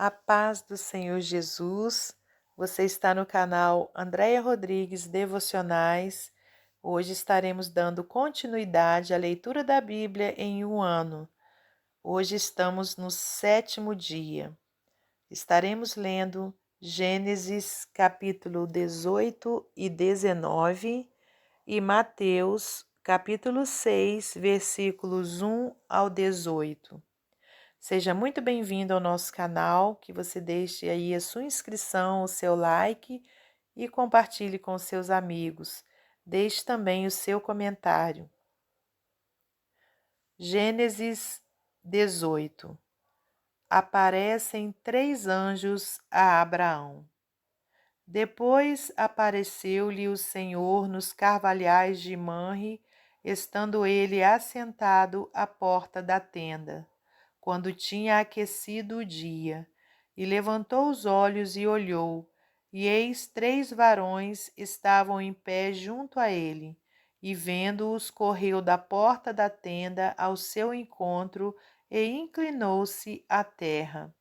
A paz do Senhor Jesus. Você está no canal Andréia Rodrigues Devocionais. Hoje estaremos dando continuidade à leitura da Bíblia em um ano. Hoje estamos no 7º dia. Estaremos lendo Gênesis capítulo 18 e 19 e Mateus capítulo 6, versículos 1 ao 18. Seja muito bem-vindo ao nosso canal, que você deixe aí a sua inscrição, o seu like e compartilhe com seus amigos. Deixe também o seu comentário. Gênesis 18. Aparecem 3 anjos a Abraão. Depois apareceu-lhe o Senhor nos carvalhais de Manre, estando ele assentado à porta da tenda, quando tinha aquecido o dia, e levantou os olhos e olhou, e eis 3 varões estavam em pé junto a ele, e vendo-os correu da porta da tenda ao seu encontro e inclinou-se à terra.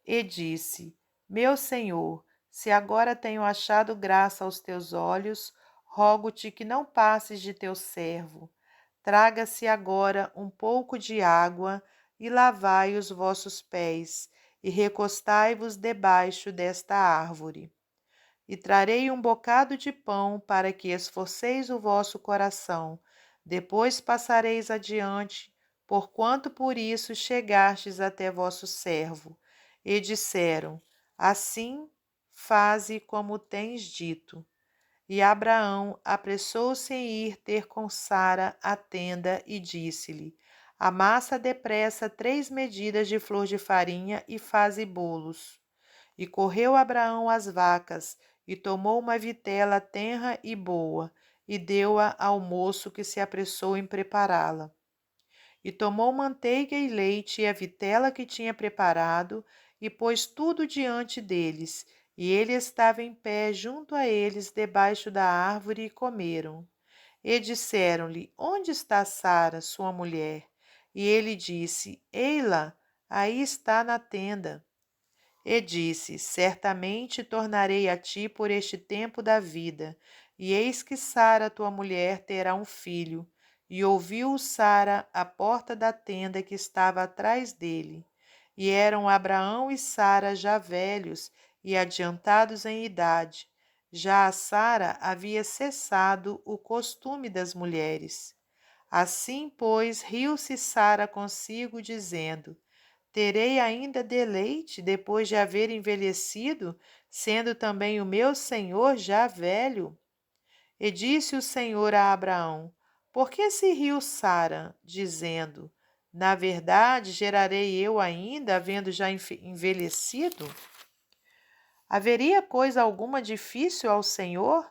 E disse: Meu senhor, se agora tenho achado graça aos teus olhos, rogo-te que não passes de teu servo. Traga-se agora um pouco de água e lavai os vossos pés, e recostai-vos debaixo desta árvore. E trarei um bocado de pão para que esforceis o vosso coração. Depois passareis adiante, porquanto por isso chegastes até vosso servo. E disseram: Assim faze como tens dito. E Abraão apressou-se em ir ter com Sara à tenda e disse-lhe: Amassa depressa 3 medidas de flor de farinha e faze bolos. E correu Abraão às vacas, e tomou uma vitela tenra e boa, e deu-a ao moço que se apressou em prepará-la. E tomou manteiga e leite e a vitela que tinha preparado, e pôs tudo diante deles, e ele estava em pé junto a eles, debaixo da árvore, e comeram. E disseram-lhe: Onde está Sara, sua mulher? E ele disse: Ei-la, aí está na tenda. E disse: Certamente tornarei a ti por este tempo da vida, e eis que Sara, tua mulher, terá um filho. E ouviu Sara à porta da tenda que estava atrás dele. E eram Abraão e Sara já velhos e adiantados em idade. Já a Sara havia cessado o costume das mulheres. Assim, pois, riu-se Sara consigo, dizendo: Terei ainda deleite depois de haver envelhecido, sendo também o meu senhor já velho? E disse o Senhor a Abraão: Por que se riu Sara, dizendo: Na verdade, gerarei eu ainda, havendo já envelhecido? Haveria coisa alguma difícil ao Senhor?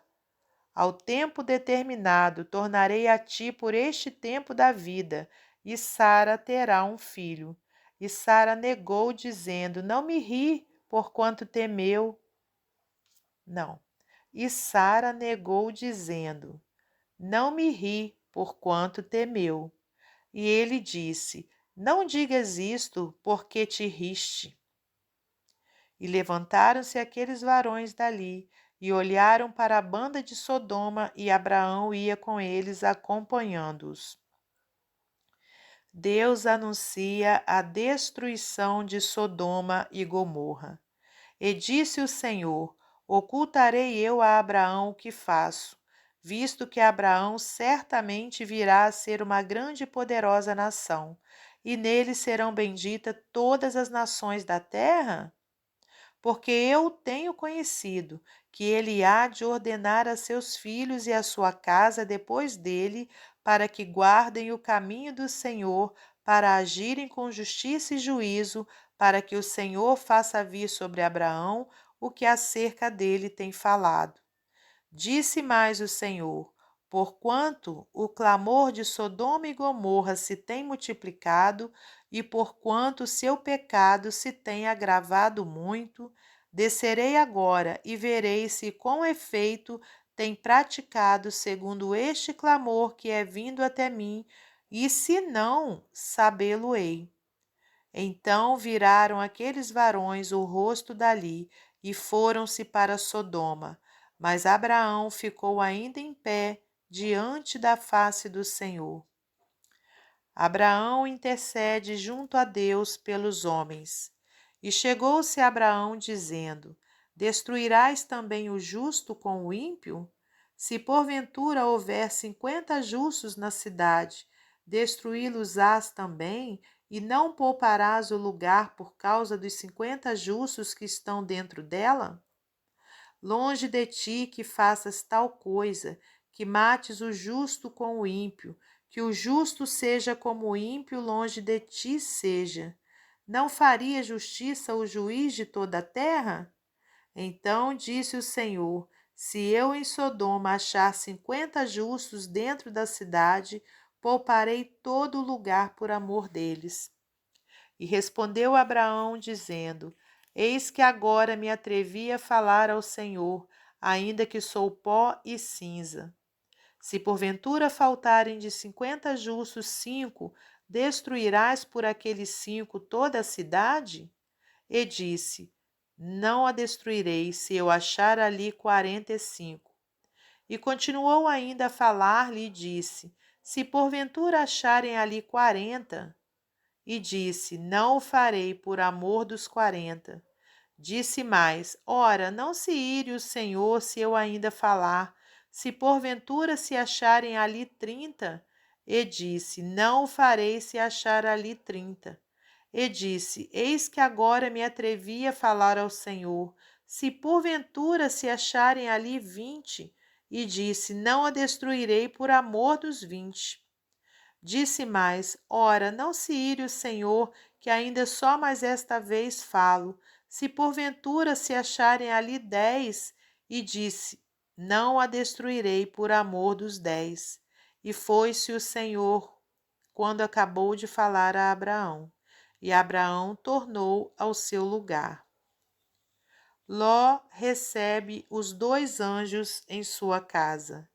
Ao tempo determinado, tornarei a ti por este tempo da vida, e Sara terá um filho. E Sara negou, dizendo: Não me ri, porquanto temeu. Não. E Sara negou, dizendo: Não me ri, porquanto temeu. E ele disse: Não digas isto, porque te riste. E levantaram-se aqueles varões dali, e olharam para a banda de Sodoma, e Abraão ia com eles, acompanhando-os. Deus anuncia a destruição de Sodoma e Gomorra. E disse o Senhor: Ocultarei eu a Abraão o que faço, visto que Abraão certamente virá a ser uma grande e poderosa nação, e nele serão benditas todas as nações da terra? Porque eu tenho conhecido que ele há de ordenar a seus filhos e a sua casa depois dele, para que guardem o caminho do Senhor, para agirem com justiça e juízo, para que o Senhor faça vir sobre Abraão o que acerca dele tem falado. Disse mais o Senhor: Porquanto o clamor de Sodoma e Gomorra se tem multiplicado, e porquanto seu pecado se tem agravado muito, descerei agora e verei se com efeito tem praticado segundo este clamor que é vindo até mim, e se não, sabê-lo-ei. Então viraram aqueles varões o rosto dali e foram-se para Sodoma. Mas Abraão ficou ainda em pé diante da face do Senhor. Abraão intercede junto a Deus pelos homens. E chegou-se Abraão dizendo: Destruirás também o justo com o ímpio? Se porventura houver 50 justos na cidade, destruí-los-ás também, e não pouparás o lugar por causa dos 50 justos que estão dentro dela? Longe de ti que faças tal coisa, que mates o justo com o ímpio, que o justo seja como o ímpio, longe de ti seja. Não faria justiça o juiz de toda a terra? Então disse o Senhor: Se eu em Sodoma achar 50 justos dentro da cidade, pouparei todo o lugar por amor deles. E respondeu Abraão, dizendo: Eis que agora me atrevi a falar ao Senhor, ainda que sou pó e cinza. Se porventura faltarem de 50 justos 5, destruirás por aqueles 5 toda a cidade? E disse: Não a destruirei, se eu achar ali 45. E continuou ainda a falar-lhe e disse: Se porventura acharem ali 40, e disse: Não o farei por amor dos 40. Disse mais: Ora, não se ire o Senhor se eu ainda falar, se porventura se acharem ali 30. E disse: Não o farei se achar ali 30. E disse: Eis que agora me atrevi a falar ao Senhor, se porventura se acharem ali 20. E disse: Não a destruirei por amor dos 20. Disse mais: Ora, não se ire o Senhor, que ainda só mais esta vez falo, se porventura se acharem ali 10. E disse: Não a destruirei por amor dos 10. E foi-se o Senhor quando acabou de falar a Abraão. E Abraão tornou ao seu lugar. Ló recebe os 2 anjos em sua casa.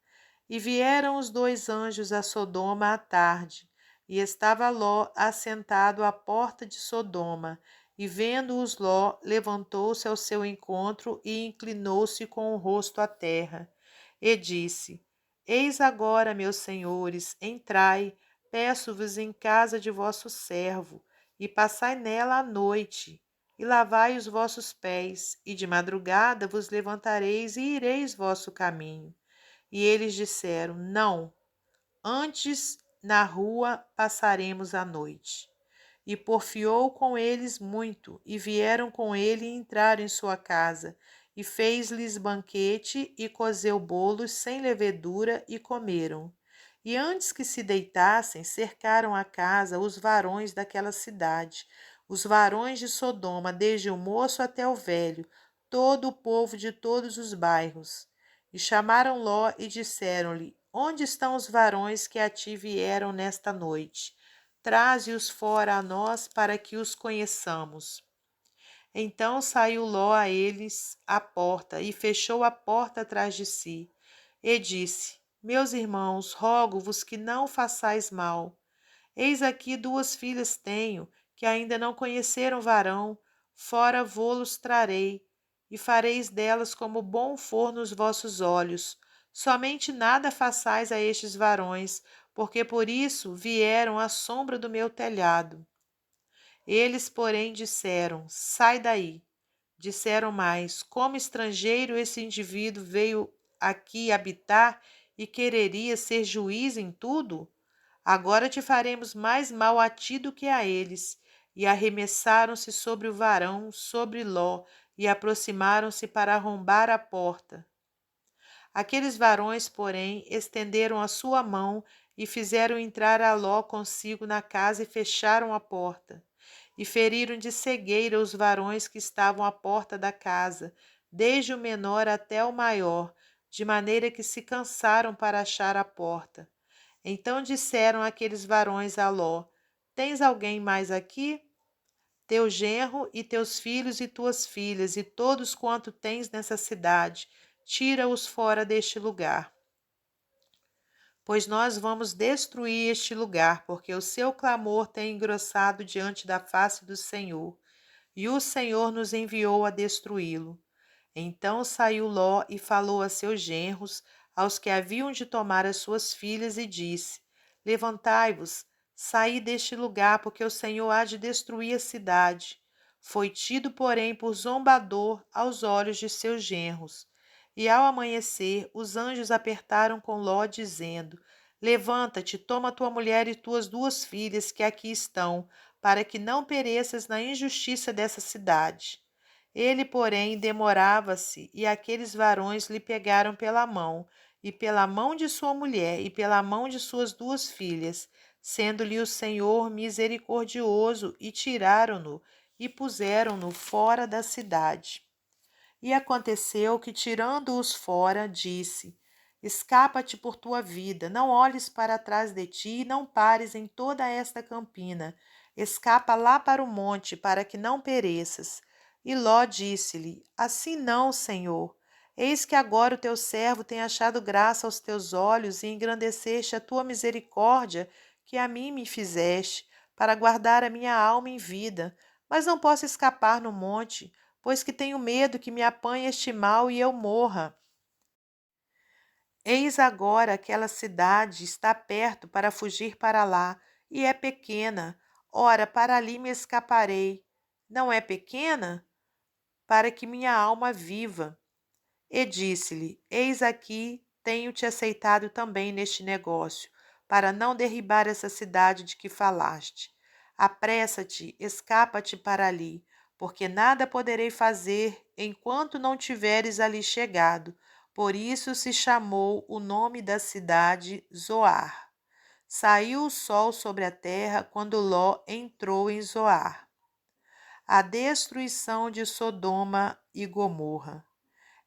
E vieram os 2 anjos a Sodoma à tarde, e estava Ló assentado à porta de Sodoma, e vendo-os Ló, levantou-se ao seu encontro e inclinou-se com o rosto à terra, e disse: Eis agora, meus senhores, entrai, peço-vos em casa de vosso servo, e passai nela a noite, e lavai os vossos pés, e de madrugada vos levantareis e ireis vosso caminho. E eles disseram: Não, antes na rua passaremos a noite. E porfiou com eles muito, e vieram com ele e entraram em sua casa, e fez-lhes banquete, e cozeu bolos sem levedura, e comeram. E antes que se deitassem, cercaram a casa os varões daquela cidade, os varões de Sodoma, desde o moço até o velho, todo o povo de todos os bairros. E chamaram Ló e disseram-lhe: Onde estão os varões que a ti vieram nesta noite? Traze-os fora a nós para que os conheçamos. Então saiu Ló a eles à porta e fechou a porta atrás de si. E disse: Meus irmãos, rogo-vos que não façais mal. Eis aqui 2 filhas tenho, que ainda não conheceram varão, fora vô-los trarei, e fareis delas como bom for nos vossos olhos. Somente nada façais a estes varões, porque por isso vieram à sombra do meu telhado. Eles, porém, disseram: Sai daí. Disseram mais: Como estrangeiro, esse indivíduo veio aqui habitar e quereria ser juiz em tudo? Agora te faremos mais mal a ti do que a eles. E arremessaram-se sobre o varão, sobre Ló, e aproximaram-se para arrombar a porta. Aqueles varões, porém, estenderam a sua mão e fizeram entrar a Ló consigo na casa e fecharam a porta. E feriram de cegueira os varões que estavam à porta da casa, desde o menor até o maior, de maneira que se cansaram para achar a porta. Então disseram aqueles varões a Ló: Tens alguém mais aqui? Teu genro e teus filhos e tuas filhas, e todos quanto tens nessa cidade, tira-os fora deste lugar. pois nós vamos destruir este lugar, porque o seu clamor tem engrossado diante da face do Senhor, e o Senhor nos enviou a destruí-lo. Então saiu Ló e falou a seus genros, aos que haviam de tomar as suas filhas, e disse: Levantai-vos, saí deste lugar, porque o Senhor há de destruir a cidade. Foi tido, porém, por zombador aos olhos de seus genros. E ao amanhecer, os anjos apertaram com Ló, dizendo: Levanta-te, toma tua mulher e tuas 2 filhas que aqui estão, para que não pereças na injustiça dessa cidade. Ele, porém, demorava-se, e aqueles varões lhe pegaram pela mão, e pela mão de sua mulher, e pela mão de suas 2 filhas, sendo-lhe o Senhor misericordioso, e tiraram-no, e puseram-no fora da cidade. E aconteceu que, tirando-os fora, disse: Escapa-te por tua vida, não olhes para trás de ti, e não pares em toda esta campina. Escapa lá para o monte, para que não pereças. E Ló disse-lhe: Assim não, Senhor. Eis que agora o teu servo tem achado graça aos teus olhos, e engrandeceste a tua misericórdia que a mim me fizeste, para guardar a minha alma em vida. Mas não posso escapar no monte, pois que tenho medo que me apanhe este mal e eu morra. Eis agora aquela cidade está perto para fugir para lá, e é pequena. Ora, para ali me escaparei. Não é pequena? Para que minha alma viva. E disse-lhe: Eis aqui, tenho-te aceitado também neste negócio, para não derribar essa cidade de que falaste. Apressa-te, escapa-te para ali, porque nada poderei fazer enquanto não tiveres ali chegado. Por isso se chamou o nome da cidade Zoar. Saiu o sol sobre a terra quando Ló entrou em Zoar. A destruição de Sodoma e Gomorra.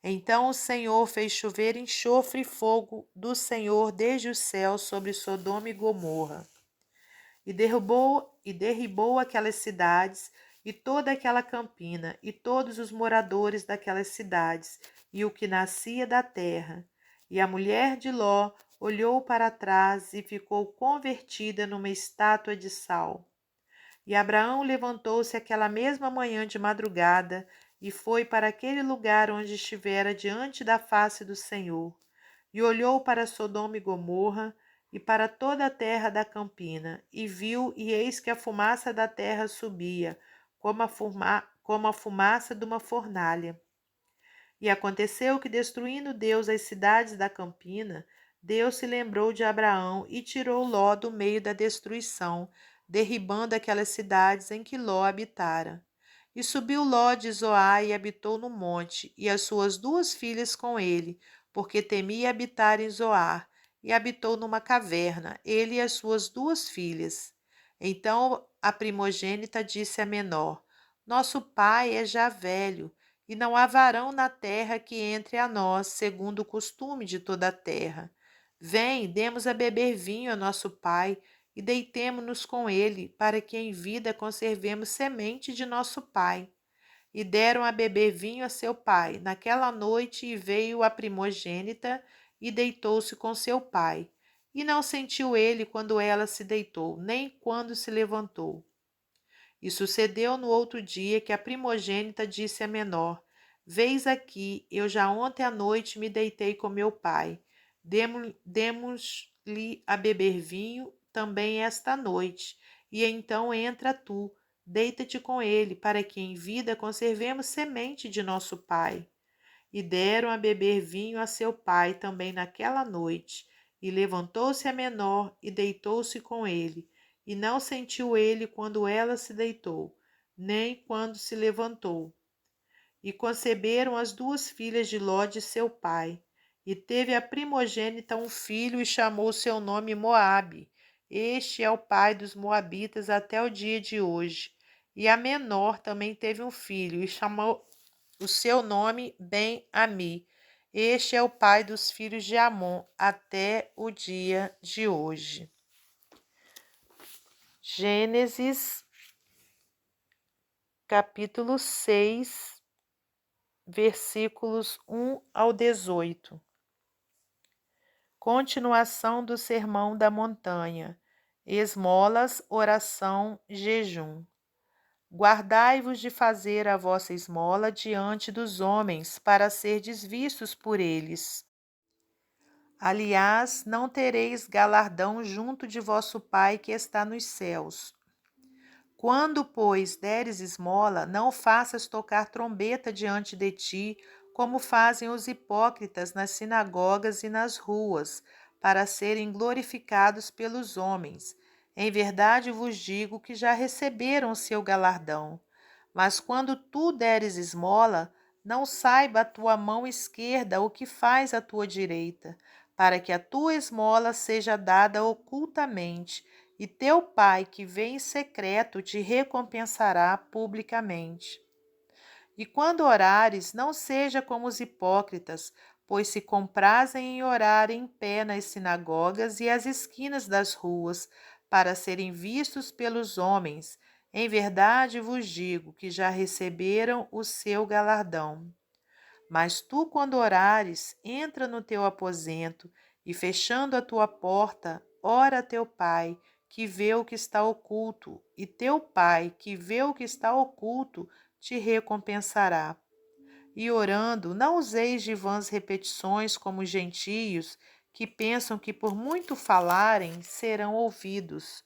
Então o Senhor fez chover enxofre e fogo do Senhor desde o céu sobre Sodoma e Gomorra, e derribou aquelas cidades e toda aquela campina, e todos os moradores daquelas cidades, e o que nascia da terra. E a mulher de Ló olhou para trás e ficou convertida numa estátua de sal. E Abraão levantou-se aquela mesma manhã de madrugada e foi para aquele lugar onde estivera diante da face do Senhor. E olhou para Sodoma e Gomorra e para toda a terra da campina, e viu, e eis que a fumaça da terra subia, como a fumaça de uma fornalha. E aconteceu que, destruindo Deus as cidades da campina, Deus se lembrou de Abraão e tirou Ló do meio da destruição, derribando aquelas cidades em que Ló habitara. E subiu Ló de Zoar e habitou no monte, e as suas 2 filhas com ele, porque temia habitar em Zoar, e habitou numa caverna, ele e as suas 2 filhas. Então a primogênita disse à menor: Nosso pai é já velho, e não há varão na terra que entre a nós, segundo o costume de toda a terra. Vem, demos a beber vinho a nosso pai, e deitemo-nos com ele, para que em vida conservemos semente de nosso pai. E deram a beber vinho a seu pai. Naquela noite e veio a primogênita, e deitou-se com seu pai. E não sentiu ele quando ela se deitou, nem quando se levantou. E sucedeu no outro dia que a primogênita disse à menor: Veis aqui, eu já ontem à noite me deitei com meu pai. Demos-lhe a beber vinho também esta noite. E então entra tu, deita-te com ele, para que em vida conservemos semente de nosso pai. E deram a beber vinho a seu pai também naquela noite. E levantou-se a menor e deitou-se com ele. E não sentiu ele quando ela se deitou, nem quando se levantou. E conceberam as 2 filhas de Ló de seu pai. E teve a primogênita um filho e chamou seu nome Moabe. Este é o pai dos moabitas até o dia de hoje. E a menor também teve um filho e chamou o seu nome Ben-Ami. Este é o pai dos filhos de Amon até o dia de hoje. Gênesis, capítulo 6, versículos 1 ao 18. Continuação do Sermão da Montanha. Esmolas, oração, jejum. Guardai-vos de fazer a vossa esmola diante dos homens, para serdes vistos por eles. Aliás, não tereis galardão junto de vosso Pai que está nos céus. Quando, pois, deres esmola, não faças tocar trombeta diante de ti, como fazem os hipócritas nas sinagogas e nas ruas, para serem glorificados pelos homens. Em verdade vos digo que já receberam o seu galardão. Mas quando tu deres esmola, não saiba a tua mão esquerda o que faz a tua direita, para que a tua esmola seja dada ocultamente, e teu Pai, que vê em secreto, te recompensará publicamente. E quando orares, não seja como os hipócritas, pois se comprazem em orar em pé nas sinagogas e às esquinas das ruas, para serem vistos pelos homens. Em verdade vos digo que já receberam o seu galardão. Mas tu, quando orares, entra no teu aposento e, fechando a tua porta, ora a teu Pai, que vê o que está oculto, e teu Pai, que vê o que está oculto, te recompensará. E orando, não useis de vãs repetições como os gentios, que pensam que por muito falarem serão ouvidos.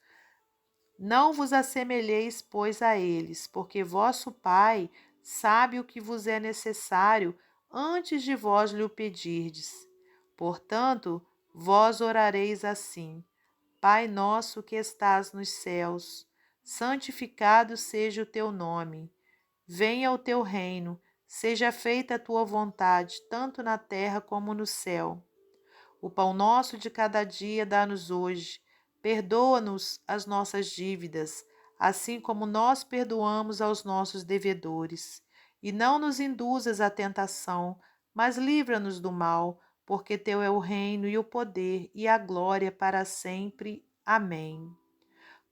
Não vos assemelheis, pois, a eles, porque vosso Pai sabe o que vos é necessário antes de vós lhe o pedirdes. Portanto, vós orareis assim: Pai nosso que estás nos céus, santificado seja o teu nome. Venha o teu reino, seja feita a tua vontade, tanto na terra como no céu. O pão nosso de cada dia dá-nos hoje. Perdoa-nos as nossas dívidas, assim como nós perdoamos aos nossos devedores. E não nos induzas à tentação, mas livra-nos do mal, porque teu é o reino e o poder e a glória para sempre. Amém.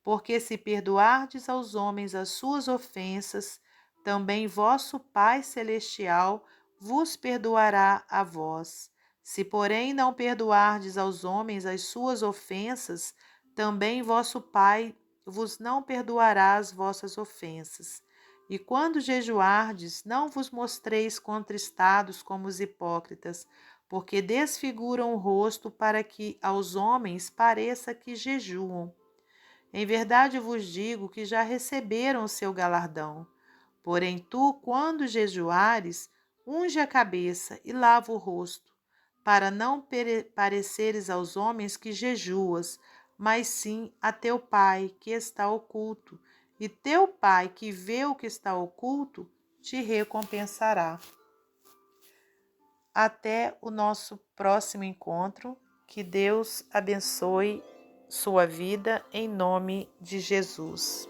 Porque se perdoardes aos homens as suas ofensas, também vosso Pai Celestial vos perdoará a vós. Se, porém, não perdoardes aos homens as suas ofensas, também vosso Pai vos não perdoará as vossas ofensas. E quando jejuardes, não vos mostreis contristados como os hipócritas, porque desfiguram o rosto para que aos homens pareça que jejuam. Em verdade vos digo que já receberam o seu galardão. Porém tu, quando jejuares, unge a cabeça e lava o rosto, para não pareceres aos homens que jejuas, mas sim a teu Pai que está oculto, e teu Pai que vê o que está oculto te recompensará. Até o nosso próximo encontro. Que Deus abençoe sua vida em nome de Jesus.